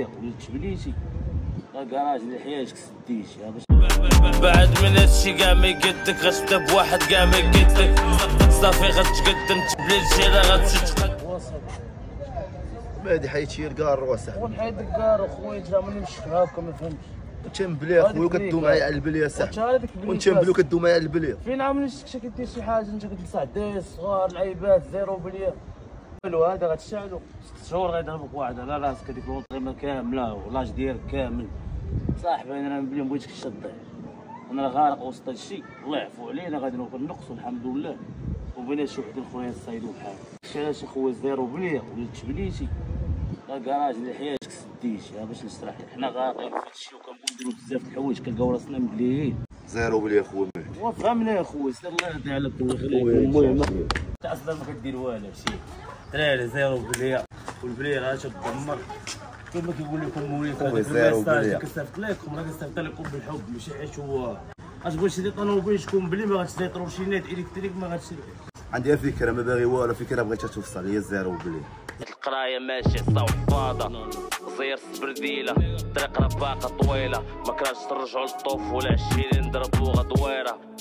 وليت تبليتي الكراج اللي حياتك سديتي باش بعد من هادشي كاع ما يقدك غتبدا بواحد كاع ما يقدك صافي غتقدم تبليتي راه غتشد مهدي حيدتي الكار واسع ونحيد الكار اخويا انت ماني مشكل هاكا ما فهمتش تنبلي اخويا وكدو معايا على البليه صاحبي وانت مبلي وكدو معايا على البليه فين عامل شفتك كدير شي حاجه انت كتنصح الدراري الصغار العيبات زيرو بليه حلو هذا غتشعلو 6 شهور غيضربك واحد على راسك هذيك الوطيمه كامله ولاج ديالك كامل صاحبي انا بلي ما بغيتكش تضيع انا غارق وسط هادشي الله يعفو علينا غادي نوصل النقص والحمد لله وبينا شي وحدين اخرين صايدوا بحال علاش اخويا زيرو بليه وليت تبليتي الكراج اللي حياتك سديتي باش نشرح لك حنا غارقين في هادشي وكنبغيو نديرو بزاف د الحوايج كنلقاو راسنا مبليين زيرو بليه اخويا مهدي وفهمنا يا خويا سير الله يرضي عليك ويخليك المهم انت اصلا ما كدير والو شي دراري زيرو بليه والبليه راه تدمر كما كيقول لكم موليكم زيرو بليه كنصيفط لكم راه كنصيفط لكم بالحب ماشي حيت هو غتبغي تشري طوموبيل تكون بلي ما غاتشري تروشينات الكتريك ما غاتشري عندي فكره ما باغي والو فكره بغيتها توصل هي الزيرو بليه القرايه ماشي صوفاضه زير السبرديله الطريق راه باقا طويله ما كرهتش نرجعو للطوف ولا 20 نضربو غدويره